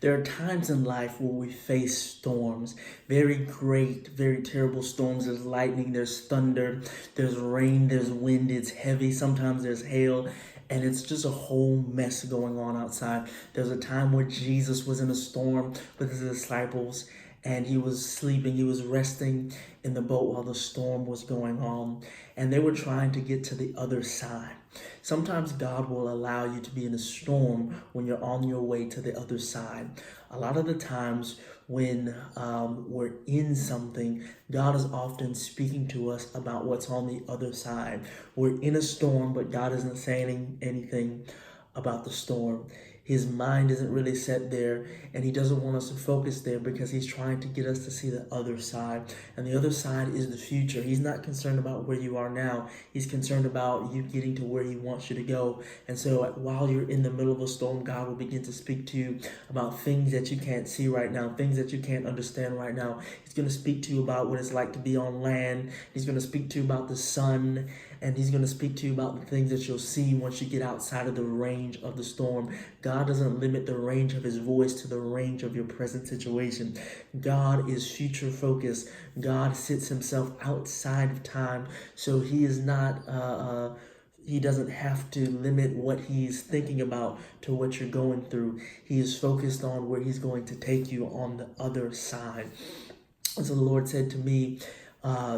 There are times in life where we face storms, very great, very terrible storms. There's lightning, there's thunder, there's rain, there's wind, it's heavy. Sometimes there's hail, and it's just a whole mess going on outside. There's a time where Jesus was in a storm with his disciples, and he was sleeping, he was resting in the boat while the storm was going on, and they were trying to get to the other side. Sometimes God will allow you to be in a storm when you're on your way to the other side. A lot of the times when we're in something, God is often speaking to us about what's on the other side. We're in a storm, but God isn't saying anything about the storm. His mind isn't really set there, and he doesn't want us to focus there because he's trying to get us to see the other side. And the other side is the future. He's not concerned about where you are now. He's concerned about you getting to where he wants you to go. And so while you're in the middle of a storm, God will begin to speak to you about things that you can't see right now, things that you can't understand right now. He's going to speak to you about what it's like to be on land. He's going to speak to you about the sun, and he's going to speak to you about the things that you'll see once you get outside of the range of the storm. God doesn't limit the range of his voice to the range of your present situation. God is future focused. God sits himself outside of time, so he is not he doesn't have to limit what he's thinking about to what you're going through. He is focused on where he's going to take you on the other side. And so the Lord said to me,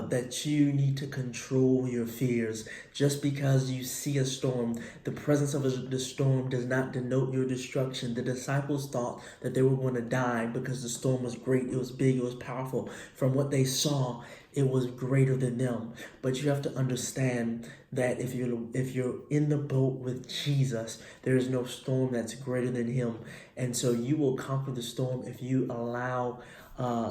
that you need to control your fears. Just because you see a storm, the presence of the storm does not denote your destruction. The disciples thought that they were going to die because the storm was great, it was big, it was powerful. From what they saw, it was greater than them. But you have to understand that if you're in the boat with Jesus, there is no storm that's greater than him. And so you will conquer the storm if you allow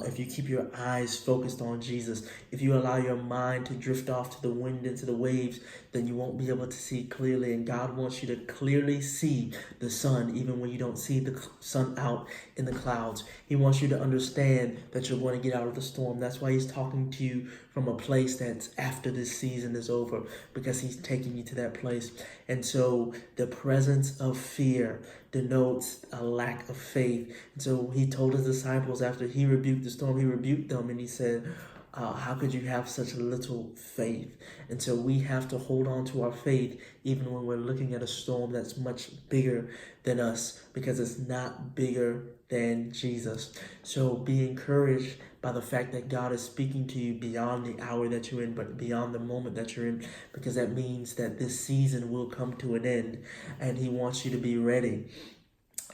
if you keep your eyes focused on Jesus. If you allow your mind to drift off to the wind and to the waves, then you won't be able to see clearly. And God wants you to clearly see the sun, even when you don't see the sun out in the clouds. He wants you to understand that you're going to get out of the storm. That's why he's talking to you from a place that's after this season is over, because he's taking you to that place. And so the presence of fear denotes a lack of faith. And so he told his disciples, after he rebuked the storm, he rebuked them, and he said, how could you have such little faith? And so we have to hold on to our faith even when we're looking at a storm that's much bigger than us, because it's not bigger than Jesus. So be encouraged by the fact that God is speaking to you beyond the hour that you're in, but beyond the moment that you're in, because that means that this season will come to an end, and he wants you to be ready.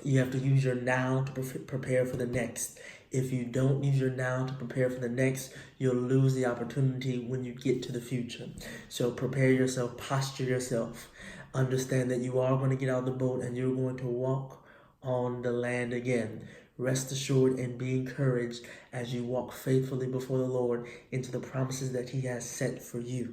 You have to use your now to prepare for the next. If you don't use your now to prepare for the next, you'll lose the opportunity when you get to the future. So prepare yourself, posture yourself. Understand that you are going to get out of the boat and you're going to walk on the land again. Rest assured and be encouraged as you walk faithfully before the Lord into the promises that he has set for you.